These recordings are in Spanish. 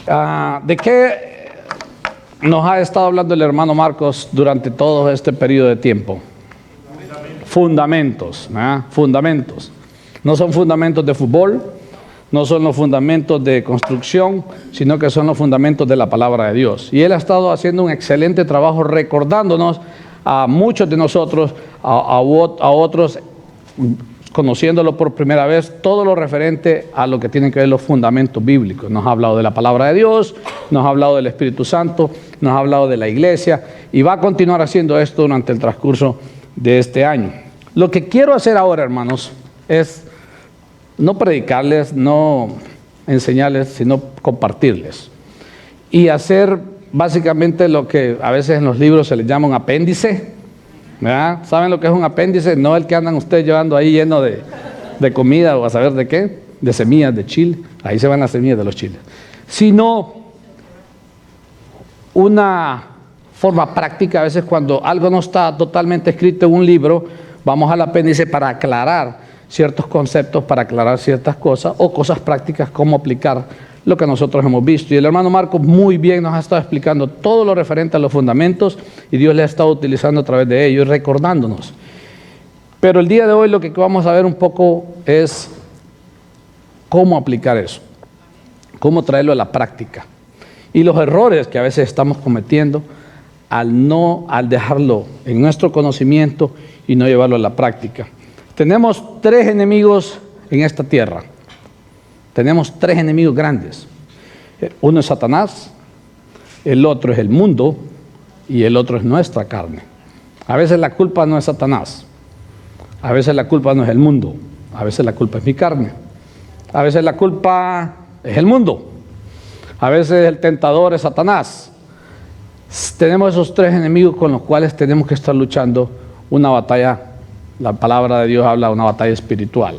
¿De qué nos ha estado hablando el hermano Marcos durante todo este periodo de tiempo? Fundamentos, ¿verdad? Fundamentos. No son fundamentos de fútbol, no son los fundamentos de construcción, sino que son los fundamentos de la palabra de Dios. Y él ha estado haciendo un excelente trabajo recordándonos a muchos de nosotros, a otros, conociéndolo por primera vez, todo lo referente a lo que tienen que ver los fundamentos bíblicos. Nos ha hablado de la palabra de Dios, nos ha hablado del Espíritu Santo, nos ha hablado de la iglesia y va a continuar haciendo esto durante el transcurso de este año. Lo que quiero hacer ahora, hermanos, es no predicarles, no enseñarles, sino compartirles. Y hacer básicamente lo que a veces en los libros se les llama un apéndice, ¿verdad? ¿Saben lo que es un apéndice? No el que andan ustedes llevando ahí lleno de comida o a saber de qué, de semillas de chile, ahí se van las semillas de los chiles, sino una forma práctica. A veces cuando algo no está totalmente escrito en un libro, vamos al apéndice para aclarar ciertos conceptos, para aclarar ciertas cosas o cosas prácticas, cómo aplicar lo que nosotros hemos visto. Y el hermano Marcos muy bien nos ha estado explicando todo lo referente a los fundamentos y Dios le ha estado utilizando a través de ellos y recordándonos. Pero el día de hoy lo que vamos a ver un poco es cómo aplicar eso, cómo traerlo a la práctica y los errores que a veces estamos cometiendo al dejarlo en nuestro conocimiento y no llevarlo a la práctica. Tenemos tres enemigos en esta tierra. Tenemos tres enemigos grandes. Uno es Satanás, el otro es el mundo y el otro es nuestra carne. A veces la culpa no es Satanás, a veces la culpa no es el mundo, a veces la culpa es mi carne, a veces la culpa es el mundo, a veces el tentador es Satanás. Tenemos esos tres enemigos con los cuales tenemos que estar luchando una batalla. La palabra de Dios habla de una batalla espiritual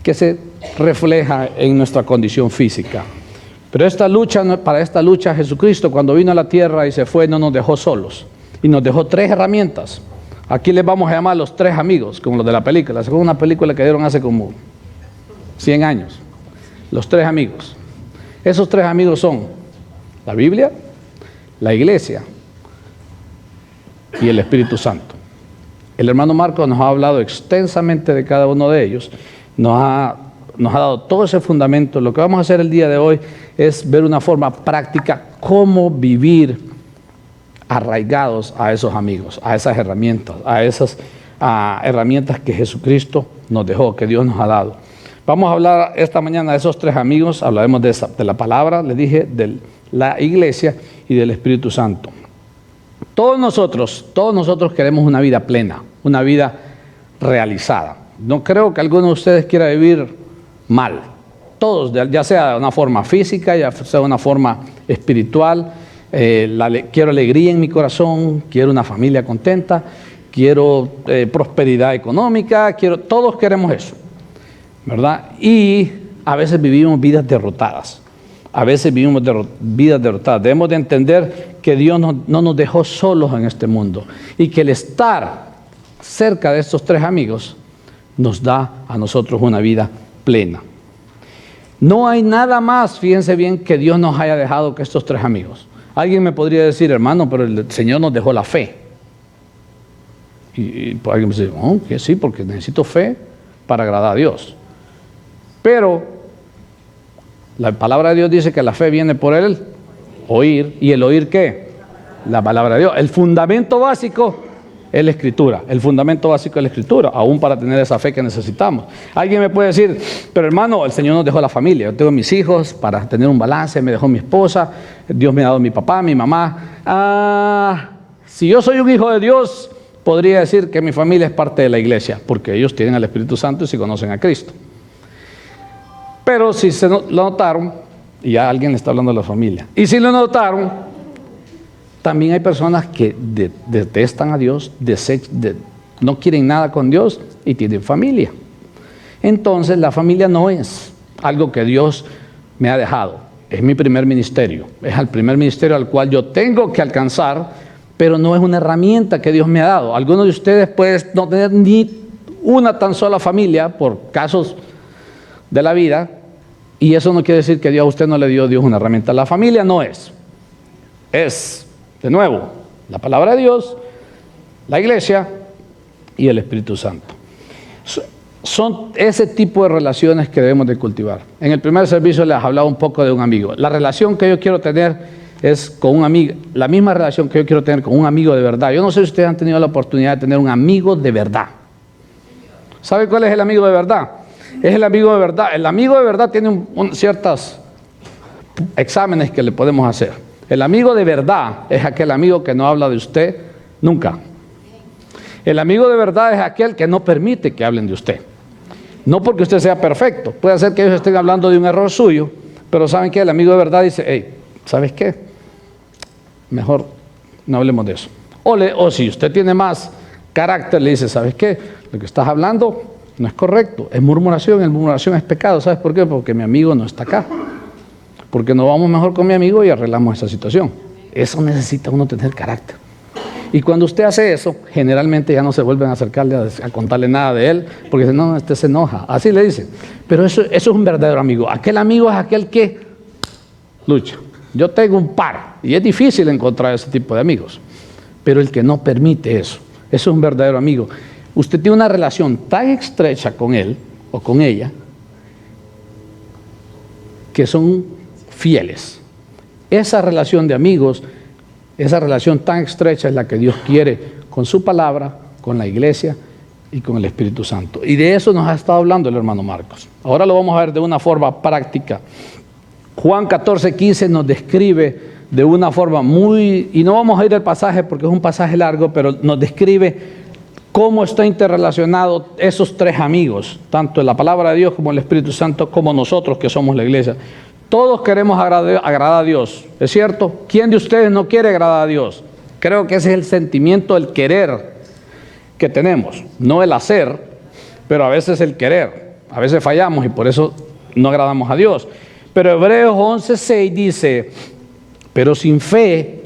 que se refleja en nuestra condición física. Pero para esta lucha Jesucristo, cuando vino a la tierra y se fue, no nos dejó solos y nos dejó tres herramientas. Aquí les vamos a llamar los tres amigos, como los de la película. Según una película que dieron hace como 100 años. Los tres amigos. Esos tres amigos son la Biblia, la iglesia y el Espíritu Santo. El hermano Marcos nos ha hablado extensamente de cada uno de ellos, nos ha dado todo ese fundamento. Lo que vamos a hacer el día de hoy es ver una forma práctica cómo vivir arraigados a esos amigos, a esas herramientas, a esas herramientas que Jesucristo nos dejó, que Dios nos ha dado. Vamos a hablar esta mañana de esos tres amigos, hablaremos de la palabra, les dije, de la iglesia y del Espíritu Santo. Todos nosotros queremos una vida plena, una vida realizada. No creo que alguno de ustedes quiera vivir mal. Todos, ya sea de una forma física, ya sea de una forma espiritual. Quiero alegría en mi corazón, quiero una familia contenta, quiero prosperidad económica, todos queremos eso, ¿verdad? Y a veces vivimos vidas derrotadas. A veces vivimos vidas derrotadas. Debemos de entender que Dios no nos dejó solos en este mundo y que el estar cerca de estos tres amigos nos da a nosotros una vida plena. No hay nada más, fíjense bien, que Dios nos haya dejado que estos tres amigos. Alguien me podría decir, hermano, pero el Señor nos dejó la fe. Y alguien me dice, oh, que sí, porque necesito fe para agradar a Dios. Pero la palabra de Dios dice que la fe viene por el oír. ¿Y el oír qué? La palabra de Dios. El fundamento básico es la Escritura. El fundamento básico es la Escritura, aún para tener esa fe que necesitamos. Alguien me puede decir, pero hermano, el Señor nos dejó la familia. Yo tengo mis hijos para tener un balance, me dejó mi esposa, Dios me ha dado mi papá, mi mamá. Si yo soy un hijo de Dios, podría decir que mi familia es parte de la iglesia, porque ellos tienen al Espíritu Santo y se conocen a Cristo. Pero si se lo notaron, y ya alguien le está hablando a la familia, y si lo notaron, también hay personas que detestan a Dios, no quieren nada con Dios y tienen familia. Entonces la familia no es algo que Dios me ha dejado, es mi primer ministerio, es el primer ministerio al cual yo tengo que alcanzar, pero no es una herramienta que Dios me ha dado. Algunos de ustedes pueden no tener ni una tan sola familia por casos de la vida, Y eso no quiere decir que Dios a usted no le dio a Dios una herramienta. La familia no es. Es, de nuevo, la palabra de Dios, la iglesia y el Espíritu Santo. Son ese tipo de relaciones que debemos de cultivar. En el primer servicio les hablaba un poco de un amigo. La relación que yo quiero tener es con un amigo, la misma relación que yo quiero tener con un amigo de verdad. Yo no sé si ustedes han tenido la oportunidad de tener un amigo de verdad. ¿Sabe cuál es el amigo de verdad? Es el amigo de verdad. El amigo de verdad tiene ciertos exámenes que le podemos hacer. El amigo de verdad es aquel amigo que no habla de usted nunca. El amigo de verdad es aquel que no permite que hablen de usted. No porque usted sea perfecto. Puede ser que ellos estén hablando de un error suyo, pero ¿saben qué? El amigo de verdad dice, hey, ¿sabes qué? Mejor no hablemos de eso. O si usted tiene más carácter, le dice, ¿sabes qué? Lo que estás hablando no es correcto, es murmuración, el murmuración es pecado. ¿Sabes por qué? Porque mi amigo no está acá. Porque nos vamos mejor con mi amigo y arreglamos esa situación. Eso necesita uno tener carácter. Y cuando usted hace eso, generalmente ya no se vuelven a acercarle a contarle nada de él, porque dicen, no, este se enoja. Así le dicen. Pero eso es un verdadero amigo. Aquel amigo es aquel que lucha. Yo tengo un par, y es difícil encontrar ese tipo de amigos. Pero el que no permite eso es un verdadero amigo. Usted tiene una relación tan estrecha con él o con ella, que son fieles. Esa relación de amigos, esa relación tan estrecha es la que Dios quiere con su palabra, con la iglesia y con el Espíritu Santo. Y de eso nos ha estado hablando el hermano Marcos. Ahora lo vamos a ver de una forma práctica. Juan 14:15 nos describe de una forma y no vamos a ir al pasaje porque es un pasaje largo, pero nos describe cómo está interrelacionado esos tres amigos, tanto la palabra de Dios como el Espíritu Santo, como nosotros que somos la iglesia. Todos queremos agradar a Dios, ¿es cierto? ¿Quién de ustedes no quiere agradar a Dios? Creo que ese es el sentimiento, el querer que tenemos, no el hacer, pero a veces el querer. A veces fallamos y por eso no agradamos a Dios. Pero Hebreos 11:6 dice, pero sin fe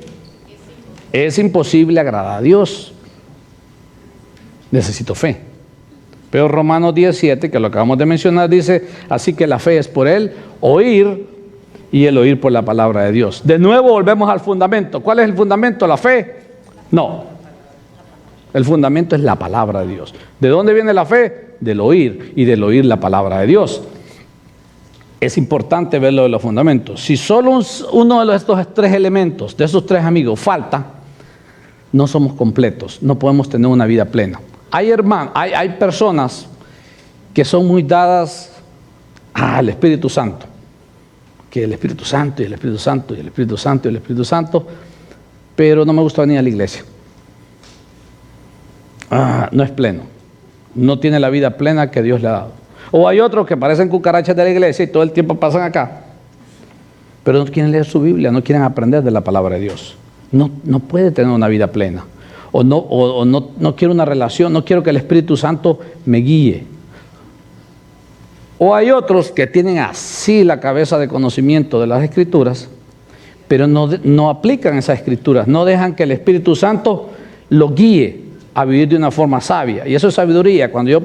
es imposible agradar a Dios. Necesito fe. Pero Romanos 10:7, que lo acabamos de mencionar, dice, así que la fe es por el oír y el oír por la palabra de Dios. De nuevo volvemos al fundamento. ¿Cuál es el fundamento? ¿La fe? No. El fundamento es la palabra de Dios. ¿De dónde viene la fe? Del oír y del oír la palabra de Dios. Es importante ver lo de los fundamentos. Si solo uno de estos tres elementos, de esos tres amigos, falta, no somos completos, no podemos tener una vida plena. Hay personas que son muy dadas al Espíritu Santo, que el Espíritu Santo y el Espíritu Santo y el Espíritu Santo y el Espíritu Santo, pero no me gusta venir a la iglesia. No es pleno, no tiene la vida plena que Dios le ha dado. O hay otros que parecen cucarachas de la iglesia y todo el tiempo pasan acá, pero no quieren leer su Biblia, no quieren aprender de la palabra de Dios. No puede tener una vida plena. O no quiero una relación, no quiero que el Espíritu Santo me guíe. O hay otros que tienen así la cabeza de conocimiento de las Escrituras, pero no aplican esas Escrituras, no dejan que el Espíritu Santo los guíe a vivir de una forma sabia. Y eso es sabiduría. Cuando yo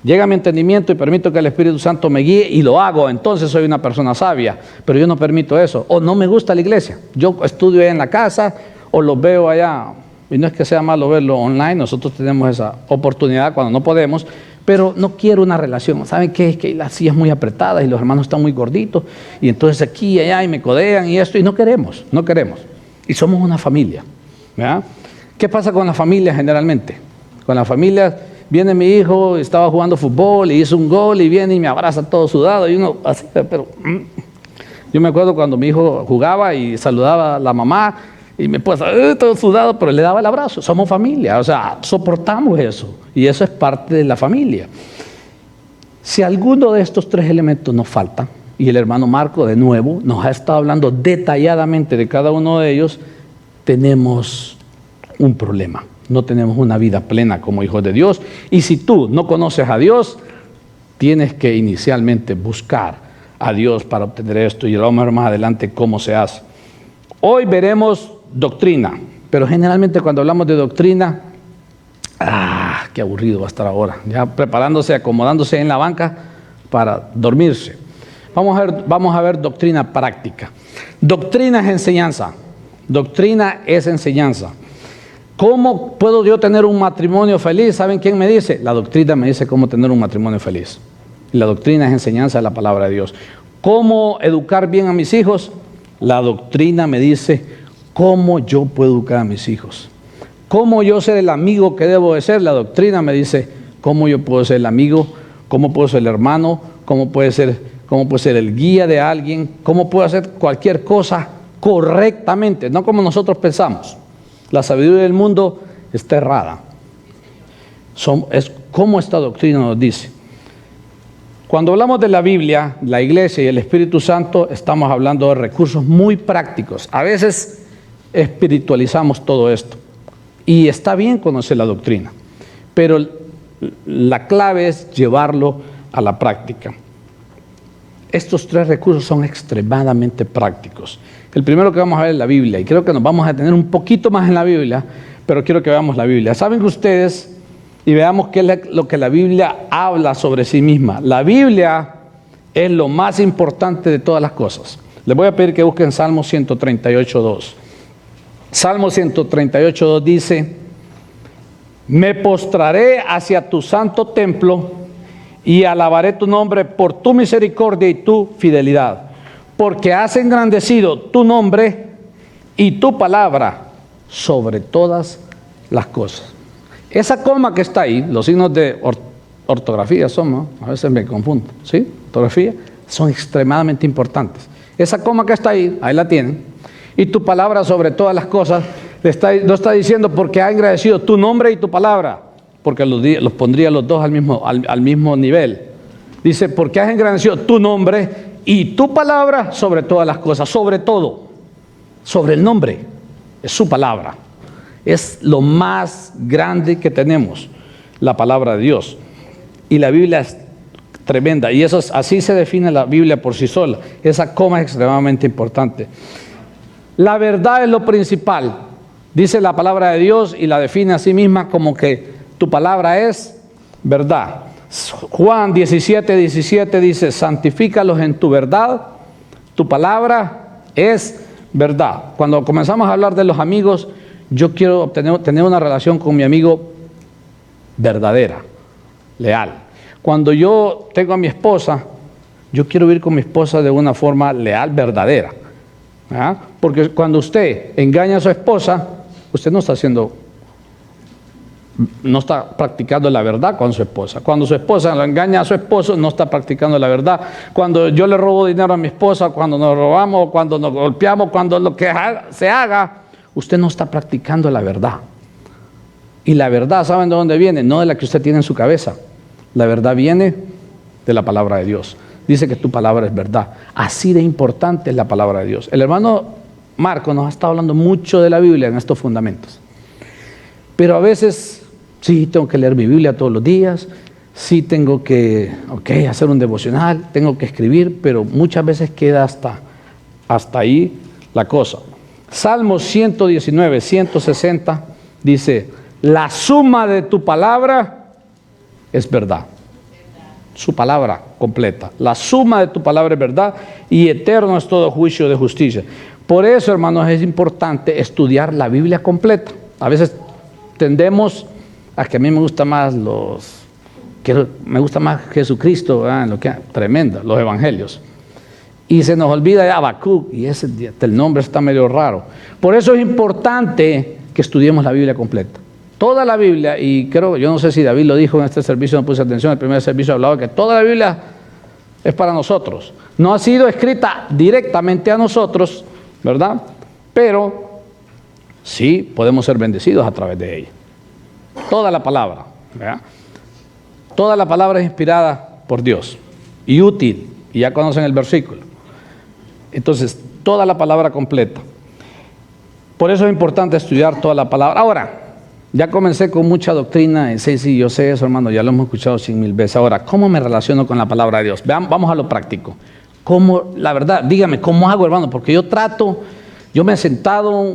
llega mi entendimiento y permito que el Espíritu Santo me guíe y lo hago, entonces soy una persona sabia. Pero yo no permito eso. O no me gusta la iglesia. Yo estudio en la casa o los veo allá. Y no es que sea malo verlo online, nosotros tenemos esa oportunidad cuando no podemos, pero no quiero una relación. ¿Saben qué? Es que las sillas muy apretadas y los hermanos están muy gorditos y entonces aquí y allá y me codean y esto, y no queremos. Y somos una familia, ¿verdad? ¿Qué pasa con la familia generalmente? Con la familia viene mi hijo, estaba jugando fútbol y hizo un gol y viene y me abraza todo sudado y uno así, pero yo me acuerdo cuando mi hijo jugaba y saludaba a la mamá y me puse todo sudado, pero le daba el abrazo. Somos familia, o sea, soportamos eso y eso es parte de la familia. Si alguno de estos tres elementos nos falta, y el hermano Marco de nuevo nos ha estado hablando detalladamente de cada uno de ellos, tenemos un problema. No tenemos una vida plena como hijos de Dios. Y si tú no conoces a Dios, tienes que inicialmente buscar a Dios para obtener esto. Y lo vamos a ver más adelante cómo se hace. Hoy veremos doctrina. Pero generalmente cuando hablamos de doctrina, qué aburrido va a estar ahora. Ya preparándose, acomodándose en la banca para dormirse. vamos a ver doctrina práctica. Doctrina es enseñanza. Doctrina es enseñanza. ¿Cómo puedo yo tener un matrimonio feliz? ¿Saben quién me dice? La doctrina me dice cómo tener un matrimonio feliz. Y la doctrina es enseñanza de la palabra de Dios. ¿Cómo educar bien a mis hijos? La doctrina me dice cómo yo puedo educar a mis hijos. ¿Cómo yo ser el amigo que debo de ser? La doctrina me dice cómo yo puedo ser el amigo, cómo puedo ser el hermano, cómo puedo ser el guía de alguien, cómo puedo hacer cualquier cosa correctamente, no como nosotros pensamos. La sabiduría del mundo está errada. Es como esta doctrina nos dice. Cuando hablamos de la Biblia, la iglesia y el Espíritu Santo, estamos hablando de recursos muy prácticos. A veces espiritualizamos todo esto. Y está bien conocer la doctrina, pero la clave es llevarlo a la práctica. Estos tres recursos son extremadamente prácticos. El primero que vamos a ver es la Biblia, y creo que nos vamos a detener un poquito más en la Biblia, pero quiero que veamos la Biblia. ¿Saben que ustedes, y veamos qué es lo que la Biblia habla sobre sí misma? La Biblia es lo más importante de todas las cosas. Les voy a pedir que busquen Salmo 138:2. Salmo 138:2 dice: me postraré hacia tu santo templo y alabaré tu nombre por tu misericordia y tu fidelidad, porque has engrandecido tu nombre y tu palabra sobre todas las cosas. Esa coma que está ahí, los signos de ortografía son, ¿no? A veces me confundo, ¿sí? Ortografía, son extremadamente importantes. Esa coma que está ahí la tienen. Y tu palabra sobre todas las cosas, no está diciendo porque ha agradecido tu nombre y tu palabra, porque los pondría los dos al mismo nivel. Dice, porque has engrandecido tu nombre y tu palabra sobre todas las cosas, sobre todo, sobre el nombre, es su palabra. Es lo más grande que tenemos, la palabra de Dios. Y la Biblia es tremenda, y así se define la Biblia por sí sola. Esa coma es extremadamente importante. La verdad es lo principal, dice la palabra de Dios, y la define a sí misma como que tu palabra es verdad. Juan 17:17 dice, santifícalos en tu verdad, tu palabra es verdad. Cuando comenzamos a hablar de los amigos, yo quiero tener una relación con mi amigo verdadera, leal. Cuando yo tengo a mi esposa, yo quiero vivir con mi esposa de una forma leal, verdadera. ¿Ah? Porque cuando usted engaña a su esposa, usted no está practicando la verdad con su esposa. Cuando su esposa lo engaña a su esposo, no está practicando la verdad. Cuando yo le robo dinero a mi esposa, cuando nos robamos, cuando nos golpeamos, cuando lo que se haga, usted no está practicando la verdad. Y la verdad, ¿saben de dónde viene? No de la que usted tiene en su cabeza. La verdad viene de la palabra de Dios. Dice que tu palabra es verdad. Así de importante es la palabra de Dios. El hermano Marco nos ha estado hablando mucho de la Biblia en estos fundamentos. Pero a veces, sí, tengo que leer mi Biblia todos los días, sí tengo que hacer un devocional, tengo que escribir, pero muchas veces queda hasta ahí la cosa. Salmo 119, 160 dice, la suma de tu palabra es verdad. Su palabra completa. La suma de tu palabra es verdad y eterno es todo juicio de justicia. Por eso, hermanos, es importante estudiar la Biblia completa. A veces tendemos a que a mí me gusta más Jesucristo, tremenda, los evangelios. Y se nos olvida de Habacuc, y el nombre está medio raro. Por eso es importante que estudiemos la Biblia completa. Toda la Biblia, y yo no sé si David lo dijo en este servicio, no puse atención, el primer servicio hablaba que toda la Biblia es para nosotros. No ha sido escrita directamente a nosotros, ¿verdad? Pero sí podemos ser bendecidos a través de ella. Toda la palabra, ¿verdad? Toda la palabra es inspirada por Dios y útil, y ya conocen el versículo. Entonces, toda la palabra completa. Por eso es importante estudiar toda la palabra. Ahora, ya comencé con mucha doctrina, sí, yo sé eso, hermano, ya lo hemos escuchado 100,000 veces. Ahora, ¿cómo me relaciono con la palabra de Dios? Vamos a lo práctico. La verdad, dígame, ¿cómo hago, hermano? Porque yo me he sentado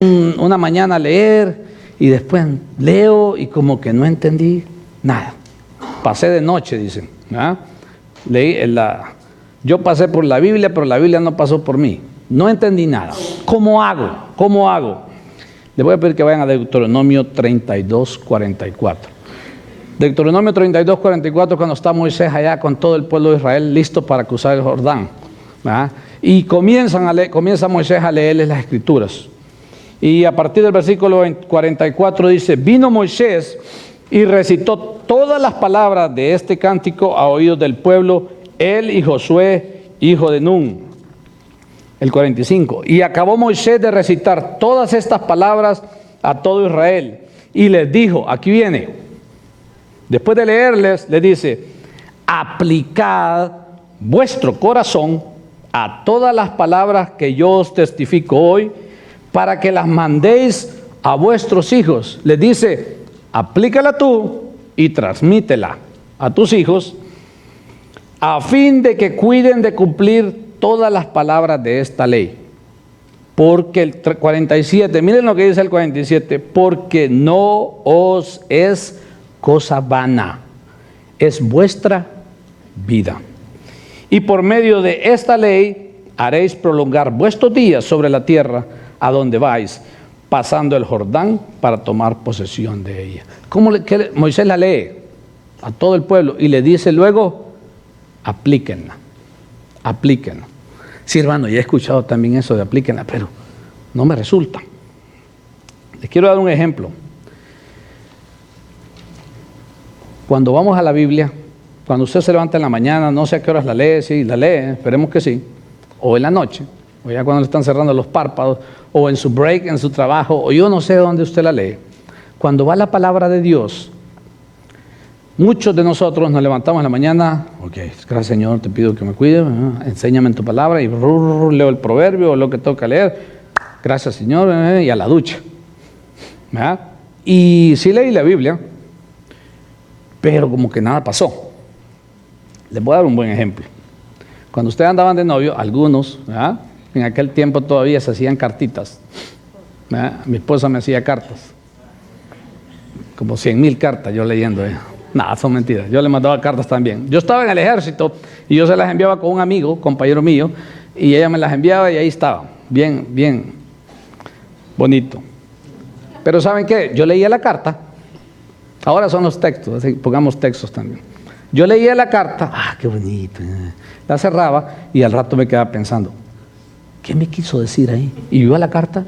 una mañana a leer y después leo y como que no entendí nada. Pasé de noche, dicen, ¿verdad? Yo pasé por la Biblia, pero la Biblia no pasó por mí. No entendí nada. ¿Cómo hago? ¿Cómo hago? Les voy a pedir que vayan a Deuteronomio 32, 44. Deuteronomio 32, 44, cuando está Moisés allá con todo el pueblo de Israel listo para cruzar el Jordán, ¿verdad? Y comienza Moisés a leerles las escrituras. Y a partir del versículo 44 dice: vino Moisés y recitó todas las palabras de este cántico a oídos del pueblo, él y Josué, hijo de Nun. El 45. Y acabó Moisés de recitar todas estas palabras a todo Israel. Y les dijo, aquí viene, después de leerles, les dice: aplicad vuestro corazón a todas las palabras que yo os testifico hoy, para que las mandéis a vuestros hijos. Les dice: aplícala tú y transmítela a tus hijos, a fin de que cuiden de cumplir todas las palabras de esta ley. Porque el 47, miren lo que dice el 47, porque no os es cosa vana, es vuestra vida. Y por medio de esta ley haréis prolongar vuestros días sobre la tierra a donde vais, pasando el Jordán para tomar posesión de ella. Moisés la lee a todo el pueblo y le dice luego: aplíquenla, aplíquenla. Sí, hermano, ya he escuchado también eso de aplíquenla, pero no me resulta. Les quiero dar un ejemplo. Cuando vamos a la Biblia, cuando usted se levanta en la mañana, no sé a qué horas la lee, sí, la lee, esperemos que sí, o en la noche, o ya cuando le están cerrando los párpados, o en su break, en su trabajo, o yo no sé dónde usted la lee. Cuando va la palabra de Dios, muchos de nosotros nos levantamos en la mañana: ok, gracias Señor, te pido que me cuide, enséñame en tu palabra, y leo el proverbio o lo que toca leer, gracias Señor, y a la ducha, ¿verdad? Y sí leí la Biblia, pero como que nada pasó. Les voy a dar un buen ejemplo. Cuando ustedes andaban de novio, algunos, ¿verdad?, en aquel tiempo todavía se hacían cartitas, ¿verdad? Mi esposa me hacía cartas, como 100,000 cartas yo leyendo. Nada, son mentiras. Yo le mandaba cartas también. Yo estaba en el ejército y yo se las enviaba con un amigo, compañero mío, y ella me las enviaba y ahí estaba, bien, bien bonito. Pero ¿saben qué? Yo leía la carta. Ahora son los textos, así, pongamos textos también. Yo leía la carta, qué bonito. La cerraba y al rato me quedaba pensando: ¿qué me quiso decir ahí? Y yo iba a la carta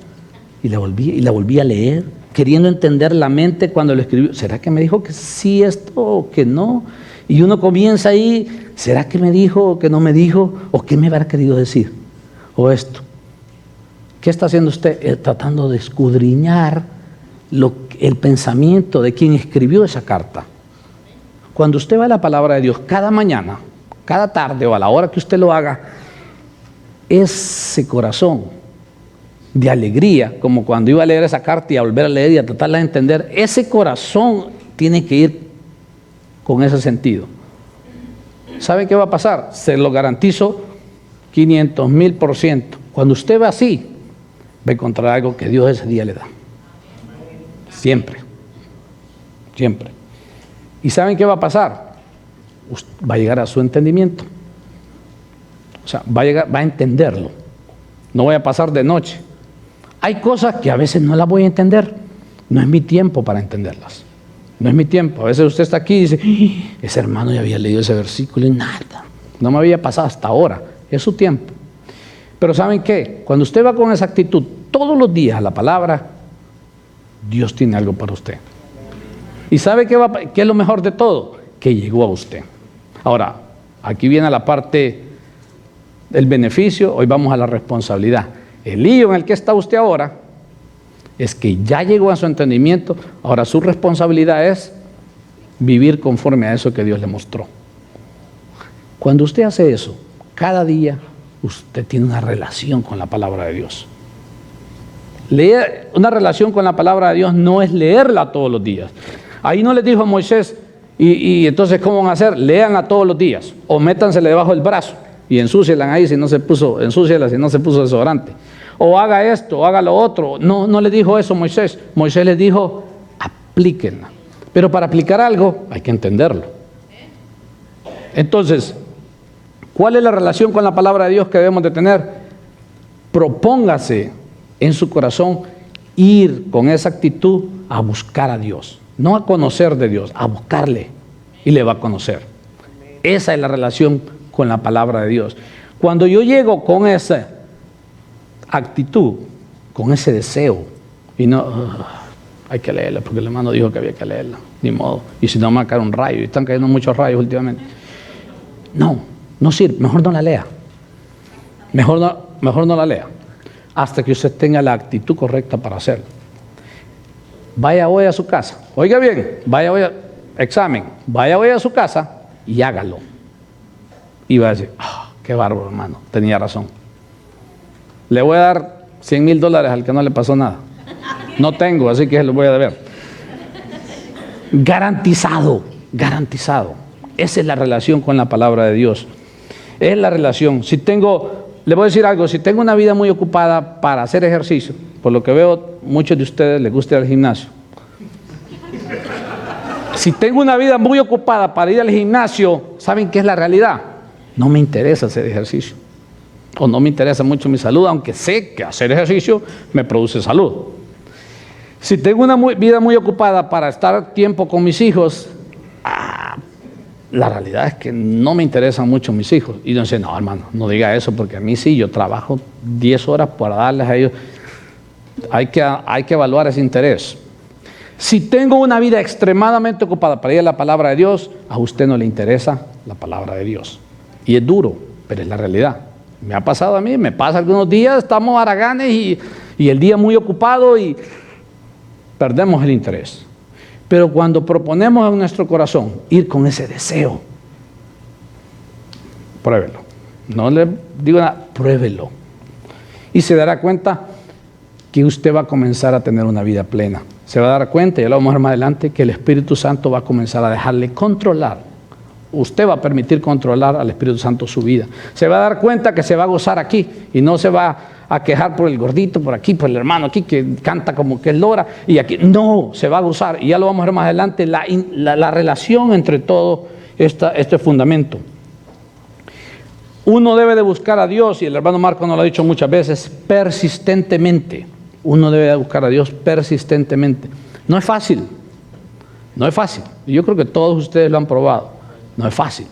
y la volví a leer, queriendo entender la mente cuando lo escribió. ¿Será que me dijo que sí esto o que no? Y uno comienza ahí: ¿será que me dijo o que no me dijo? ¿O qué me habrá querido decir? ¿O esto? ¿Qué está haciendo usted? Tratando de escudriñar el pensamiento de quien escribió esa carta. Cuando usted va a la palabra de Dios cada mañana, cada tarde o a la hora que usted lo haga, ese corazón de alegría, como cuando iba a leer esa carta y a volver a leer y a tratarla de entender, ese corazón tiene que ir con ese sentido. ¿Sabe qué va a pasar? Se lo garantizo 500,000%. Cuando usted va así, va a encontrar algo que Dios ese día le da. Siempre. Siempre. ¿Y saben qué va a pasar? Va a llegar a su entendimiento. O sea, va a entenderlo. No voy a pasar de noche. Hay cosas que a veces no las voy a entender. No es mi tiempo para entenderlas. No es mi tiempo. A veces usted está aquí y dice: ese hermano ya había leído ese versículo y nada. No me había pasado hasta ahora. Es su tiempo. Pero ¿saben qué? Cuando usted va con esa actitud todos los días a la palabra, Dios tiene algo para usted. ¿Y sabe qué es lo mejor de todo? Que llegó a usted. Ahora, aquí viene la parte del beneficio. Hoy vamos a la responsabilidad. El lío en el que está usted ahora es que ya llegó a su entendimiento. Ahora su responsabilidad es vivir conforme a eso que Dios le mostró. Cuando usted hace eso, cada día usted tiene una relación con la palabra de Dios. Leer una relación con la palabra de Dios no es leerla todos los días. Ahí no les dijo a Moisés: y entonces ¿cómo van a hacer? Leanla todos los días o métansele debajo del brazo y ensúciela ahí si no se puso desodorante, o haga esto, o haga lo otro. No le dijo eso Moisés. Moisés les dijo: aplíquenla. Pero para aplicar algo hay que entenderlo. Entonces, ¿Cuál es la relación con la palabra de Dios que debemos de tener? Propóngase en su corazón ir con esa actitud a buscar a Dios. No a conocer de Dios, a buscarle. Y le va a conocer. Esa es la relación con la palabra de Dios. Cuando yo llego con esa actitud, con ese deseo, y no, hay que leerla, porque el hermano dijo que había que leerla, ni modo. Y si no, me va a caer un rayo, y están cayendo muchos rayos últimamente. No sirve, mejor no la lea. Mejor no la lea. Hasta que usted tenga la actitud correcta para hacerlo. Vaya hoy a su casa. Oiga bien, vaya hoy a examen. Vaya hoy a su casa y hágalo. Y va a decir, qué bárbaro, hermano, tenía razón. Le voy a dar $100,000 al que no le pasó nada. No tengo, así que lo voy a deber. Garantizado, garantizado. Esa es la relación con la palabra de Dios. Es la relación. Le voy a decir algo, si tengo una vida muy ocupada para hacer ejercicio, por lo que veo, muchos de ustedes les gusta ir al gimnasio. Si tengo una vida muy ocupada para ir al gimnasio, ¿saben qué es la realidad? No me interesa hacer ejercicio. O no me interesa mucho mi salud, aunque sé que hacer ejercicio me produce salud. Si tengo una vida muy ocupada para estar tiempo con mis hijos, la realidad es que no me interesan mucho mis hijos. Y yo sé, no, hermano, no diga eso, porque a mí sí, yo trabajo 10 horas para darles a ellos. Hay que evaluar ese interés. Si tengo una vida extremadamente ocupada para ir a la palabra de Dios, a usted no le interesa la palabra de Dios. Y es duro, pero es la realidad. Me ha pasado a mí, me pasa algunos días, estamos haraganes y el día muy ocupado y perdemos el interés. Pero cuando proponemos en nuestro corazón ir con ese deseo, pruébelo. No le digo nada, pruébelo. Y se dará cuenta que usted va a comenzar a tener una vida plena. Se va a dar cuenta, ya lo vamos a ver más adelante, que el Espíritu Santo va a comenzar a dejarle controlar. Usted va a permitir controlar al Espíritu Santo su vida. Se va a dar cuenta que se va a gozar aquí y no se va a quejar por el gordito, por aquí, por el hermano aquí que canta como que es lora y aquí. No, se va a gozar. Y ya lo vamos a ver más adelante, la relación entre todo este fundamento. Uno debe de buscar a Dios, y el hermano Marco nos lo ha dicho muchas veces, persistentemente. Uno debe de buscar a Dios persistentemente. No es fácil. No es fácil. Y yo creo que todos ustedes lo han probado. No es fácil.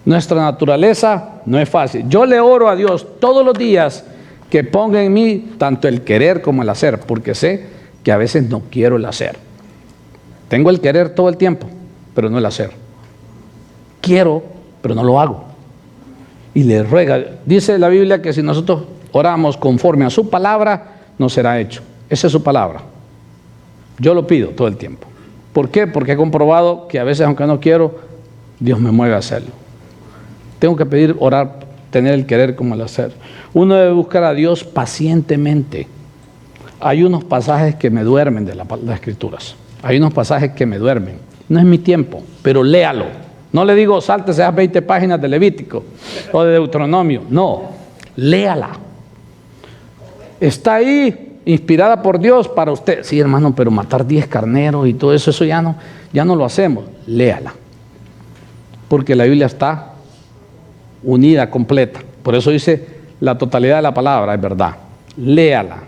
Nuestra naturaleza no es fácil. Yo le oro a Dios todos los días que ponga en mí tanto el querer como el hacer, porque sé que a veces no quiero el hacer. Tengo el querer todo el tiempo, pero no el hacer. Quiero, pero no lo hago. Y le ruega. Dice la Biblia que si nosotros oramos conforme a su palabra, nos será hecho. Esa es su palabra. Yo lo pido todo el tiempo. ¿Por qué? Porque he comprobado que a veces, aunque no quiero, Dios me mueve a hacerlo. Tengo que pedir, orar, tener el querer como el hacer. Uno debe buscar a Dios pacientemente. Hay unos pasajes que me duermen de las Escrituras. Hay unos pasajes que me duermen. No es mi tiempo, pero léalo. No le digo, sáltese esas 20 páginas de Levítico o de Deuteronomio. No, léala. Está ahí, inspirada por Dios para usted. Sí, hermano, pero matar 10 carneros y todo eso, ya no lo hacemos. Léala. Porque la Biblia está unida, completa. Por eso dice, la totalidad de la palabra es verdad. Léala.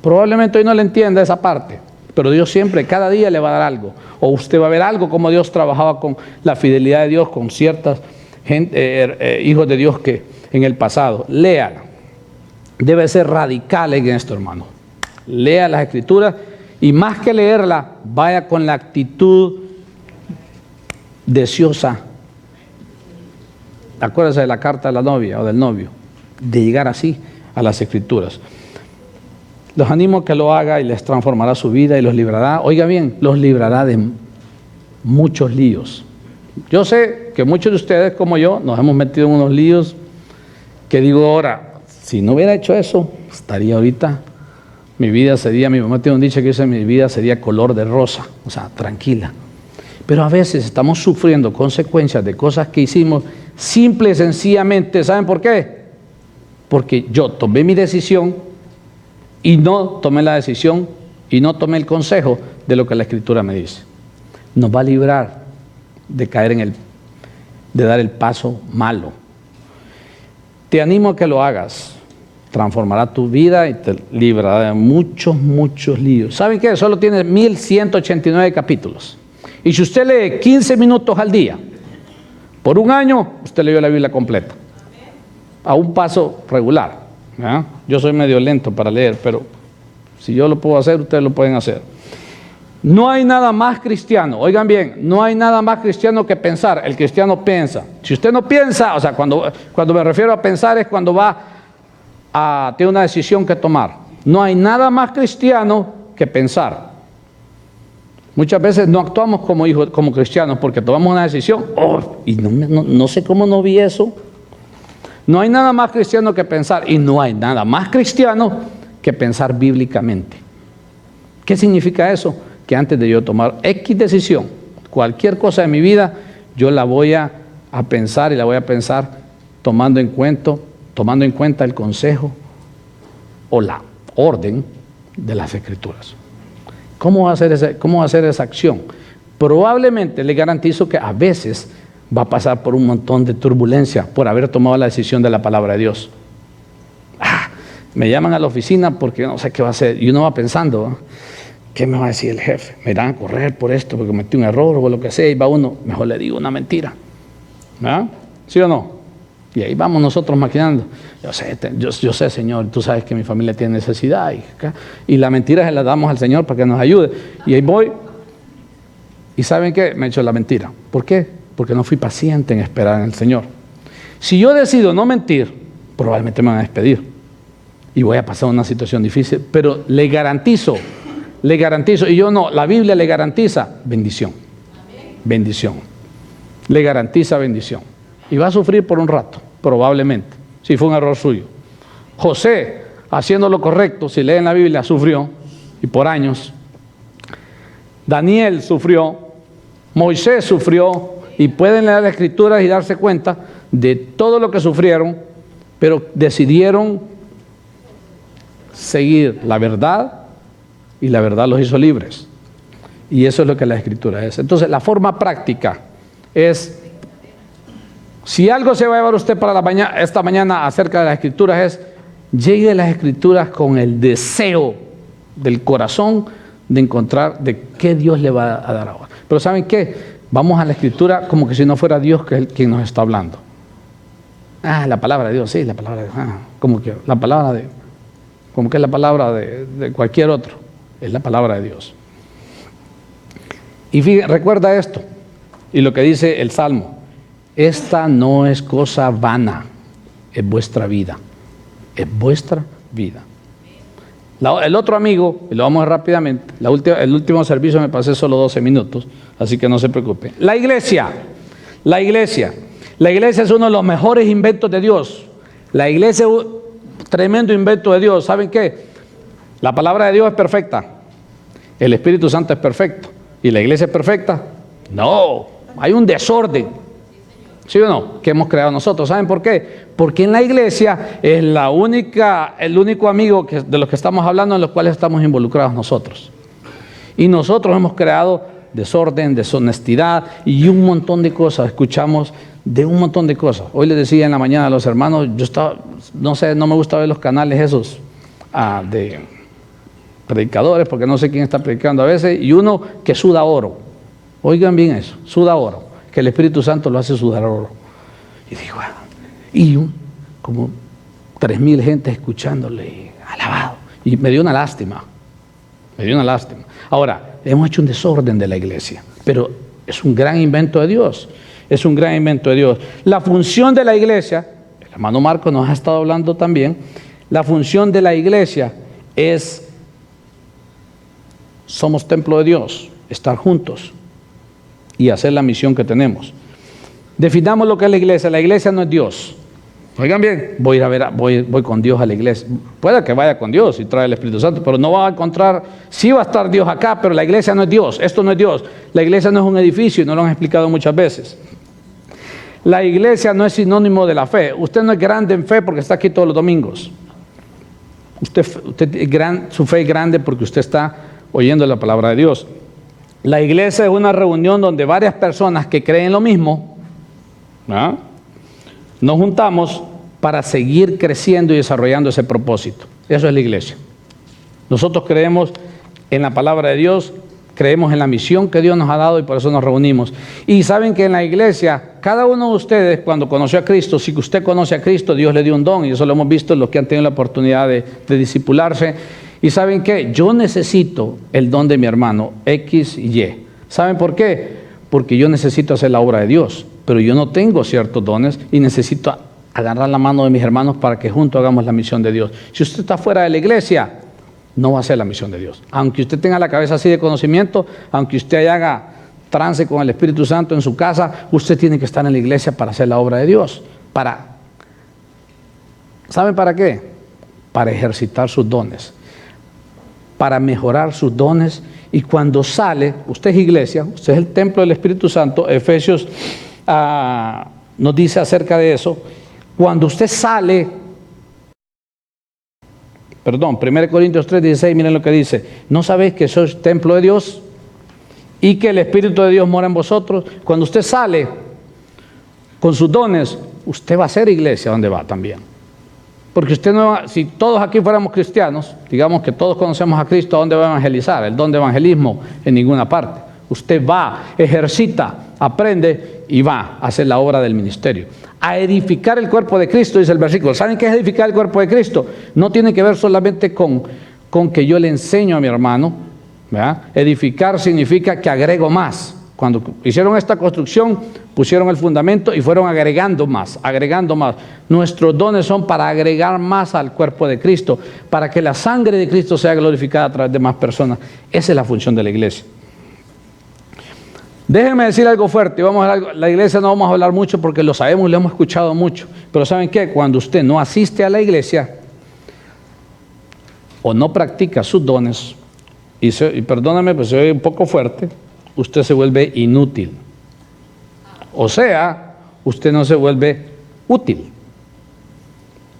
Probablemente hoy no le entienda esa parte, pero Dios siempre, cada día le va a dar algo. O usted va a ver algo, como Dios trabajaba con la fidelidad de Dios, con ciertas hijos de Dios que en el pasado. Léala. Debe ser radical en esto, hermano. Lea las Escrituras y más que leerla, vaya con la actitud deseosa. Acuérdese de la carta de la novia o del novio, de llegar así a las Escrituras. Los animo a que lo haga y les transformará su vida y los librará. Oiga bien, los librará de muchos líos. Yo sé que muchos de ustedes, como yo, nos hemos metido en unos líos que digo ahora, si no hubiera hecho eso, estaría ahorita, mi mamá tiene un dicho que dice, mi vida sería color de rosa, o sea, tranquila. Pero a veces estamos sufriendo consecuencias de cosas que hicimos simple y sencillamente, ¿saben por qué? Porque yo tomé mi decisión y no tomé la decisión y no tomé el consejo de lo que la Escritura me dice. Nos va a librar de caer de dar el paso malo, Te animo a que lo hagas. Transformará tu vida y te librará de muchos, muchos líos. ¿Saben qué? Solo tiene 1189 capítulos. Y si usted lee 15 minutos al día, por un año, usted leyó la Biblia completa. A un paso regular. ¿Ah? Yo soy medio lento para leer, pero si yo lo puedo hacer, ustedes lo pueden hacer. No hay nada más cristiano, oigan bien, no hay nada más cristiano que pensar. El cristiano piensa. Si usted no piensa, o sea, cuando me refiero a pensar es cuando tiene una decisión que tomar. No hay nada más cristiano que pensar. Muchas veces no actuamos como hijos, como cristianos, porque tomamos una decisión. Y no sé cómo no vi eso. No hay nada más cristiano que pensar, y no hay nada más cristiano que pensar bíblicamente. ¿Qué significa eso? Que antes de yo tomar X decisión, cualquier cosa de mi vida, yo la voy a pensar, y la voy a pensar tomando en cuenta el consejo o la orden de las Escrituras. ¿Cómo va a hacer esa acción? Probablemente le garantizo que a veces va a pasar por un montón de turbulencia por haber tomado la decisión de la palabra de Dios. Me llaman a la oficina porque no sé qué va a hacer, y uno va pensando, ¿qué me va a decir el jefe? Me irán a correr por esto porque cometí un error o lo que sea, y va uno, mejor le digo una mentira. ¿Ah? ¿Sí o no? Y ahí vamos nosotros maquinando. Yo sé, Señor, tú sabes que mi familia tiene necesidad. Y la mentira se la damos al Señor para que nos ayude. Y ahí voy. ¿Y saben qué? Me he hecho la mentira. ¿Por qué? Porque no fui paciente en esperar en el Señor. Si yo decido no mentir, probablemente me van a despedir. Y voy a pasar una situación difícil. Pero le garantizo, y yo no, la Biblia le garantiza bendición. Bendición. Le garantiza bendición. Y va a sufrir por un rato, probablemente, si fue un error suyo. José, haciendo lo correcto, si leen la Biblia, sufrió, y por años. Daniel sufrió, Moisés sufrió, y pueden leer las Escrituras y darse cuenta de todo lo que sufrieron, pero decidieron seguir la verdad, y la verdad los hizo libres. Y eso es lo que la Escritura es. Entonces, la forma práctica es, si algo se va a llevar usted para esta mañana acerca de las Escrituras, es, llegue a las Escrituras con el deseo del corazón de encontrar de qué Dios le va a dar ahora. Pero ¿saben qué? Vamos a la Escritura como que si no fuera Dios quien nos está hablando. La palabra de Dios, sí, la palabra de Dios. Como que la palabra de cualquier otro. Es la palabra de Dios. Y recuerda esto, y lo que dice el Salmo: esta no es cosa vana, es vuestra vida. Es vuestra vida. El otro amigo, y lo vamos a ver rápidamente, el último servicio me pasé solo 12 minutos, así que no se preocupe. La iglesia es uno de los mejores inventos de Dios. La iglesia es un tremendo invento de Dios. ¿Saben qué? La palabra de Dios es perfecta, el Espíritu Santo es perfecto, ¿y la iglesia es perfecta? No, hay un desorden, ¿sí o no?, que hemos creado nosotros. ¿Saben por qué? Porque en la iglesia es el único amigo de los que estamos hablando, en los cuales estamos involucrados nosotros. Y nosotros hemos creado desorden, deshonestidad y un montón de cosas. Escuchamos de un montón de cosas. Hoy les decía en la mañana a los hermanos, no me gusta ver los canales esos de predicadores, porque no sé quién está predicando a veces, y uno que suda oro. Oigan bien eso, suda oro, que el Espíritu Santo lo hace sudar oro. Y digo, como 3,000 gente escuchándole, alabado. Y me dio una lástima. Ahora, hemos hecho un desorden de la iglesia, pero es un gran invento de Dios. La función de la iglesia, el hermano Marco nos ha estado hablando también, la función de la iglesia es, somos templo de Dios, estar juntos y hacer la misión que tenemos. Definamos lo que es la iglesia. La iglesia no es Dios. Oigan bien, voy con Dios a la iglesia. Puede que vaya con Dios y trae el Espíritu Santo, pero no va a encontrar, sí va a estar Dios acá, pero la iglesia no es Dios. Esto no es Dios. La iglesia no es un edificio, y no lo han explicado muchas veces. La iglesia no es sinónimo de la fe. Usted no es grande en fe porque está aquí todos los domingos. Su fe es grande porque usted está oyendo la palabra de Dios. La iglesia es una reunión donde varias personas que creen lo mismo, nos juntamos para seguir creciendo y desarrollando ese propósito. Eso es la iglesia. Nosotros creemos en la palabra de Dios, creemos en la misión que Dios nos ha dado y por eso nos reunimos. Y saben que en la iglesia, cada uno de ustedes cuando conoció a Cristo, si usted conoce a Cristo, Dios le dio un don, y eso lo hemos visto en los que han tenido la oportunidad de discipularse. Y saben que yo necesito el don de mi hermano X y Y. ¿Saben por qué? Porque yo necesito hacer la obra de Dios, pero yo no tengo ciertos dones y necesito agarrar la mano de mis hermanos para que juntos hagamos la misión de Dios. Si usted está fuera de la iglesia, no va a hacer la misión de Dios. Aunque usted tenga la cabeza así de conocimiento, aunque usted haga trance con el Espíritu Santo en su casa, usted tiene que estar en la iglesia para hacer la obra de Dios. ¿Saben para qué? Para ejercitar sus dones, para mejorar sus dones. Y cuando sale, usted es iglesia, usted es el templo del Espíritu Santo. Efesios nos dice acerca de eso. Cuando usted sale, 1 Corintios 3:16, miren lo que dice: ¿no sabéis que sois templo de Dios y que el Espíritu de Dios mora en vosotros? Cuando usted sale con sus dones, usted va a ser iglesia donde va también. Porque usted no va, si todos aquí fuéramos cristianos, digamos que todos conocemos a Cristo, ¿a dónde va a evangelizar? El don de evangelismo en ninguna parte. Usted va, ejercita, aprende y va a hacer la obra del ministerio. A edificar el cuerpo de Cristo, dice el versículo. ¿Saben qué es edificar el cuerpo de Cristo? No tiene que ver solamente con que yo le enseño a mi hermano, ¿verdad? Edificar significa que agrego más. Cuando hicieron esta construcción, pusieron el fundamento y fueron agregando más, agregando más. Nuestros dones son para agregar más al cuerpo de Cristo, para que la sangre de Cristo sea glorificada a través de más personas. Esa es la función de la iglesia. Déjenme decir algo fuerte. La iglesia no vamos a hablar mucho porque lo sabemos, lo hemos escuchado mucho. Pero ¿saben qué? Cuando usted no asiste a la iglesia o no practica sus dones, y perdóname, pues soy un poco fuerte, usted se vuelve inútil. O sea, usted no se vuelve útil.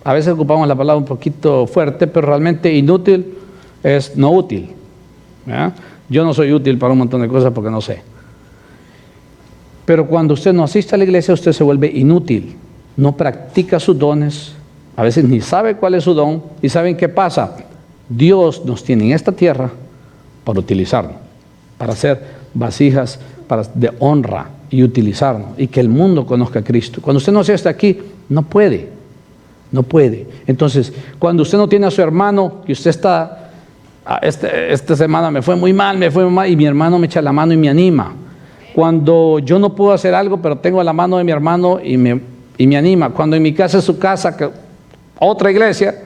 A veces ocupamos la palabra un poquito fuerte, pero realmente inútil es no útil. ¿Verdad? Yo no soy útil para un montón de cosas porque no sé. Pero cuando usted no asiste a la iglesia, usted se vuelve inútil. No practica sus dones, a veces ni sabe cuál es su don. ¿Y saben qué pasa? Dios nos tiene en esta tierra para utilizarnos, para hacer vasijas de honra y utilizarnos, y que el mundo conozca a Cristo. Cuando usted no asiste aquí, no puede. Entonces, cuando usted no tiene a su hermano, que usted está, esta semana me fue muy mal, y mi hermano me echa la mano y me anima. Cuando yo no puedo hacer algo, pero tengo la mano de mi hermano y me anima. Cuando en mi casa es su casa, otra iglesia,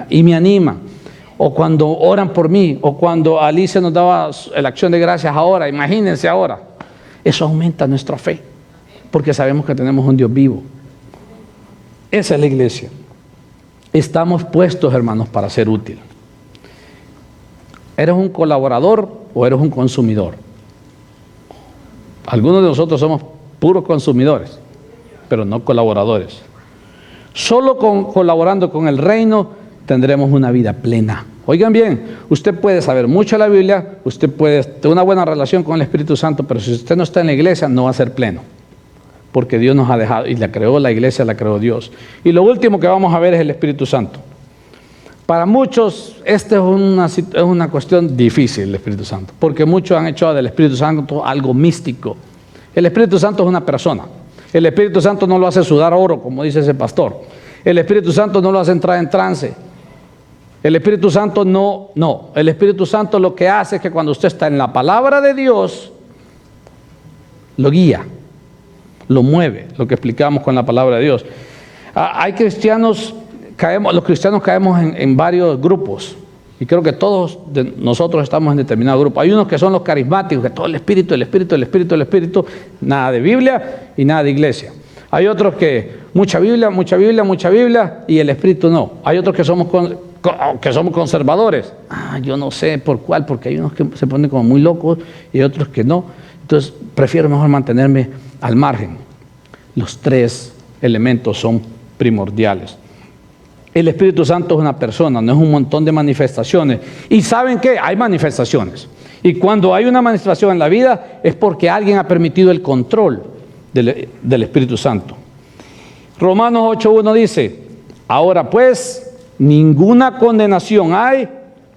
y me anima. O cuando oran por mí, o cuando Alicia nos daba la acción de gracias ahora, imagínense ahora. Eso aumenta nuestra fe, porque sabemos que tenemos un Dios vivo. Esa es la iglesia. Estamos puestos, hermanos, para ser útil. ¿Eres un colaborador o eres un consumidor? Algunos de nosotros somos puros consumidores, pero no colaboradores. Solo colaborando con el reino tendremos una vida plena. Oigan bien, usted puede saber mucho de la Biblia, usted puede tener una buena relación con el Espíritu Santo, pero si usted no está en la iglesia, no va a ser pleno. Porque Dios nos ha dejado, y la creó la iglesia, la creó Dios. Y lo último que vamos a ver es el Espíritu Santo. Para muchos, esta es una cuestión difícil, el Espíritu Santo, porque muchos han hecho del Espíritu Santo algo místico. El Espíritu Santo es una persona. El Espíritu Santo no lo hace sudar oro, como dice ese pastor. El Espíritu Santo no lo hace entrar en trance. El Espíritu Santo no. El Espíritu Santo lo que hace es que cuando usted está en la palabra de Dios, lo guía, lo mueve, lo que explicamos con la palabra de Dios. Hay cristianos, los cristianos caemos en varios grupos, y creo que todos nosotros estamos en determinado grupo. Hay unos que son los carismáticos, que todo el Espíritu, nada de Biblia y nada de iglesia. Hay otros que mucha Biblia, y el Espíritu no. Hay otros que somos conservadores. Yo no sé por cuál, porque hay unos que se ponen como muy locos y otros que no. Entonces prefiero mejor mantenerme al margen. Los tres elementos son primordiales. El Espíritu Santo es una persona, no es un montón de manifestaciones. ¿Y saben qué? Hay manifestaciones. Y cuando hay una manifestación en la vida es porque alguien ha permitido el control del Espíritu Santo. Romanos 8:1 dice: Ahora pues, ninguna condenación hay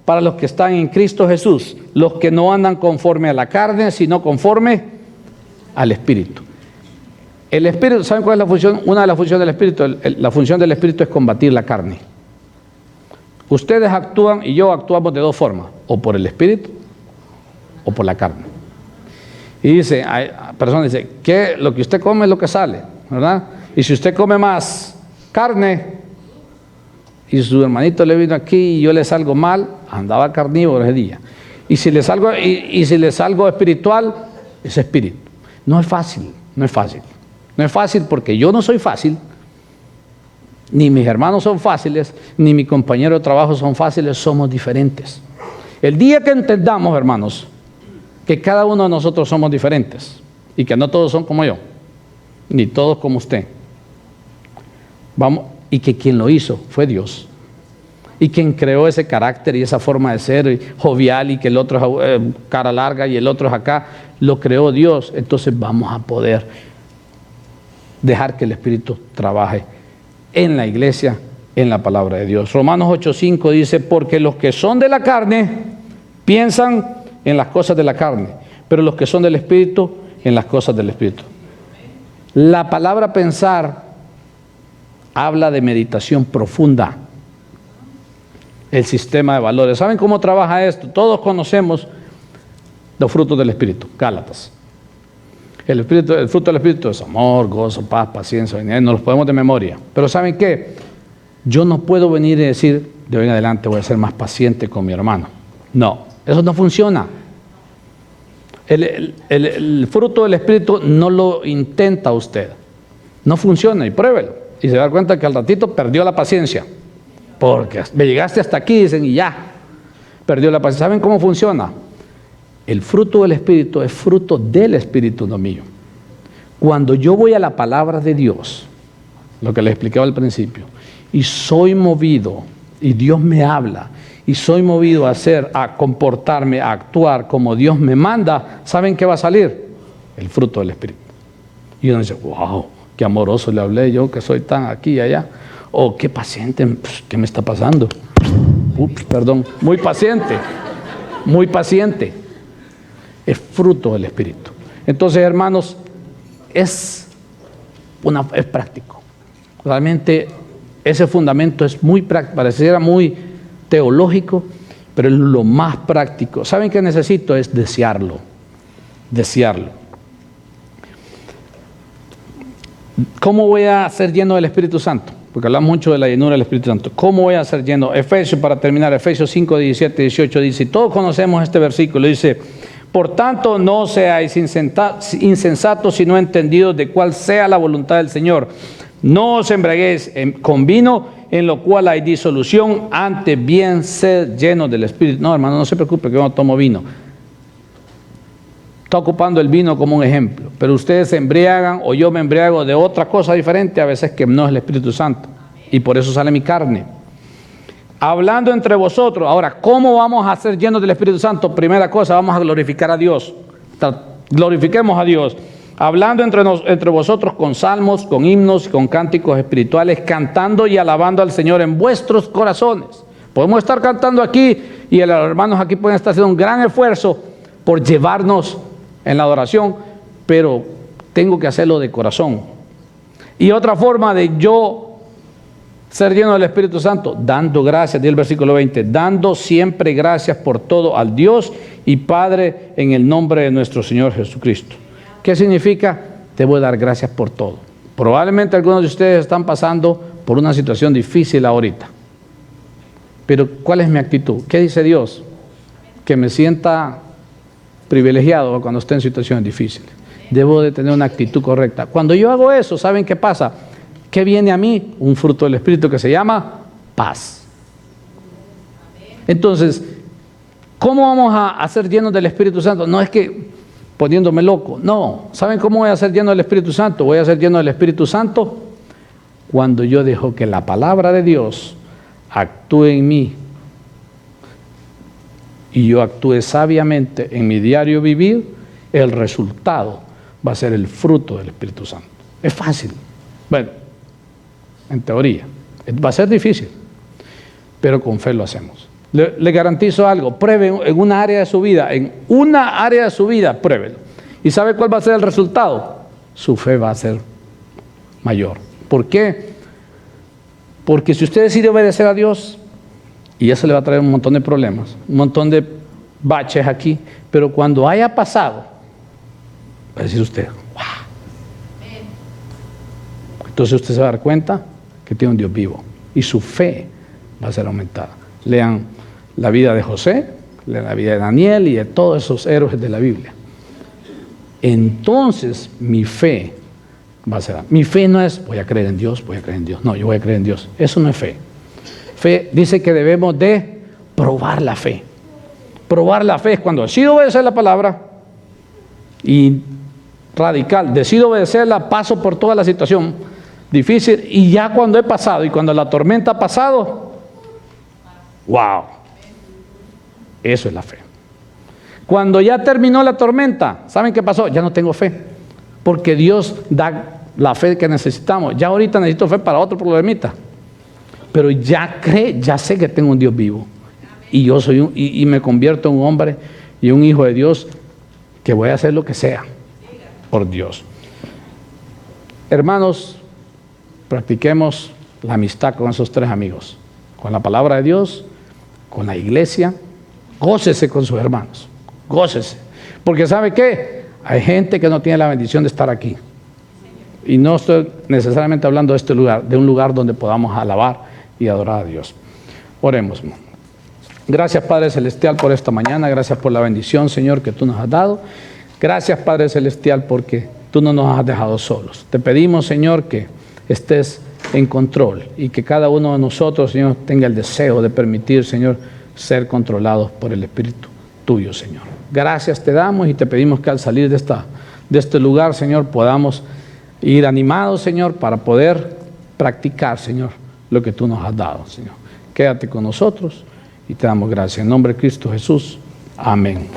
para los que están en Cristo Jesús, los que no andan conforme a la carne, sino conforme al Espíritu. El Espíritu, ¿saben cuál es la función? Una de las funciones del Espíritu, la función del Espíritu es combatir la carne. Ustedes actúan y yo actuamos de dos formas, o por el Espíritu o por la carne. Y dice, hay personas que dicen, que lo que usted come es lo que sale, ¿verdad? Y si usted come más carne, y su hermanito le vino aquí y yo le salgo mal, andaba carnívoro ese día. Y si le salgo espiritual, es espíritu. No es fácil, no es fácil. No es fácil porque yo no soy fácil, ni mis hermanos son fáciles, ni mi compañero de trabajo son fáciles, somos diferentes. El día que entendamos, hermanos, que cada uno de nosotros somos diferentes y que no todos son como yo, ni todos como usted, y que quien lo hizo fue Dios, y quien creó ese carácter y esa forma de ser jovial, y que el otro es cara larga y el otro es acá, lo creó Dios. Entonces vamos a poder dejar que el Espíritu trabaje en la iglesia, en la palabra de Dios. Romanos 8:5 dice, porque los que son de la carne piensan en las cosas de la carne, pero los que son del Espíritu, en las cosas del Espíritu. La palabra pensar habla de meditación profunda. El sistema de valores. ¿Saben cómo trabaja esto? Todos conocemos los frutos del Espíritu, Gálatas. El fruto del Espíritu es amor, gozo, paz, paciencia, benignidad, nos los podemos de memoria. Pero ¿saben qué? Yo no puedo venir y decir, de hoy en adelante voy a ser más paciente con mi hermano. No, eso no funciona. El fruto del Espíritu no lo intenta usted. No funciona, y pruébelo. Y se da cuenta que al ratito perdió la paciencia. Porque me llegaste hasta aquí, dicen, y ya. Perdió la paciencia. ¿Saben cómo funciona? El fruto del Espíritu es fruto del Espíritu, no mío. Cuando yo voy a la palabra de Dios, lo que les explicaba al principio, y soy movido, y Dios me habla, y soy movido a comportarme, a actuar como Dios me manda, ¿saben qué va a salir? El fruto del Espíritu. Y uno dice, wow, qué amoroso le hablé yo, que soy tan aquí y allá. Oh, qué paciente, ¿qué me está pasando? Ups, perdón, muy paciente, muy paciente. Es fruto del Espíritu. Entonces, hermanos, es práctico. Realmente ese fundamento es muy práctico, pareciera muy teológico, pero es lo más práctico. ¿Saben qué necesito? Es desearlo. Desearlo. ¿Cómo voy a ser lleno del Espíritu Santo? Porque hablamos mucho de la llenura del Espíritu Santo. ¿Cómo voy a ser lleno? Efesios, para terminar, Efesios 5, 17, 18 dice, y todos conocemos este versículo, dice, por tanto no seáis insensatos, sino entendidos de cuál sea la voluntad del Señor. No os embriaguéis con vino, en lo cual hay disolución, antes bien sed llenos del Espíritu. No, hermano, no se preocupe que yo no tomo vino. Está ocupando el vino como un ejemplo, pero ustedes se embriagan o yo me embriago de otra cosa diferente, a veces que no es el Espíritu Santo, y por eso sale mi carne. Hablando entre vosotros. Ahora, ¿cómo vamos a ser llenos del Espíritu Santo? Primera cosa, vamos a glorificar a Dios. Glorifiquemos a Dios. Hablando entre vosotros con salmos, con himnos, con cánticos espirituales, cantando y alabando al Señor en vuestros corazones. Podemos estar cantando aquí y los hermanos aquí pueden estar haciendo un gran esfuerzo por llevarnos en la adoración, pero tengo que hacerlo de corazón. Y otra forma de yo ser lleno del Espíritu Santo, dando gracias, dice el versículo 20, dando siempre gracias por todo al Dios y Padre en el nombre de nuestro Señor Jesucristo. ¿Qué significa? Debo dar gracias por todo. Probablemente algunos de ustedes están pasando por una situación difícil ahorita. Pero ¿cuál es mi actitud? ¿Qué dice Dios? Que me sienta privilegiado cuando esté en situaciones difíciles. Debo de tener una actitud correcta. Cuando yo hago eso, ¿saben qué pasa? ¿Qué viene a mí? Un fruto del Espíritu que se llama paz. Entonces, ¿cómo vamos a ser llenos del Espíritu Santo? No es que poniéndome loco, no. ¿Saben cómo voy a ser lleno del Espíritu Santo? Voy a ser lleno del Espíritu Santo cuando yo dejo que la palabra de Dios actúe en mí y yo actúe sabiamente en mi diario vivir. El resultado va a ser el fruto del Espíritu Santo. Es fácil. Bueno, en teoría. Va a ser difícil, pero con fe lo hacemos. Le garantizo algo, pruebe en una área de su vida, pruébelo. ¿Y sabe cuál va a ser el resultado? Su fe va a ser mayor. ¿Por qué? Porque si usted decide obedecer a Dios, y eso le va a traer un montón de problemas, un montón de baches aquí, pero cuando haya pasado, va a decir usted, ¡wow! Entonces usted se va a dar cuenta que tiene un Dios vivo y su fe va a ser aumentada. Lean la vida de José, lean la vida de Daniel y de todos esos héroes de la Biblia. Entonces mi fe va a ser. Mi fe no es voy a creer en Dios. No, yo voy a creer en Dios. Eso no es fe. Fe dice que debemos de probar la fe. Probar la fe es cuando decido obedecer la palabra y radical, decido obedecerla, paso por toda la situación difícil y ya cuando he pasado y cuando la tormenta ha pasado, ¡wow! Eso es la fe. Cuando ya terminó la tormenta, ¿saben qué pasó? Ya no tengo fe, porque Dios da la fe que necesitamos. Ya ahorita necesito fe para otro problemita, pero ya sé que tengo un Dios vivo y yo soy y me convierto en un hombre y un hijo de Dios que voy a hacer lo que sea por Dios. Hermanos, practiquemos la amistad con esos tres amigos, con la palabra de Dios, con la iglesia. Gócese con sus hermanos, gócese, porque ¿sabe qué? Hay gente que no tiene la bendición de estar aquí, y no estoy necesariamente hablando de este lugar, de un lugar donde podamos alabar y adorar a Dios. Oremos. Gracias, Padre Celestial, por esta mañana. Gracias por la bendición, Señor, que tú nos has dado. Gracias, Padre Celestial, porque tú no nos has dejado solos. Te pedimos, Señor, que estés en control y que cada uno de nosotros, Señor, tenga el deseo de permitir, Señor, ser controlados por el Espíritu tuyo, Señor. Gracias te damos y te pedimos que al salir de este lugar, Señor, podamos ir animados, Señor, para poder practicar, Señor, lo que tú nos has dado, Señor. Quédate con nosotros y te damos gracias. En nombre de Cristo Jesús. Amén.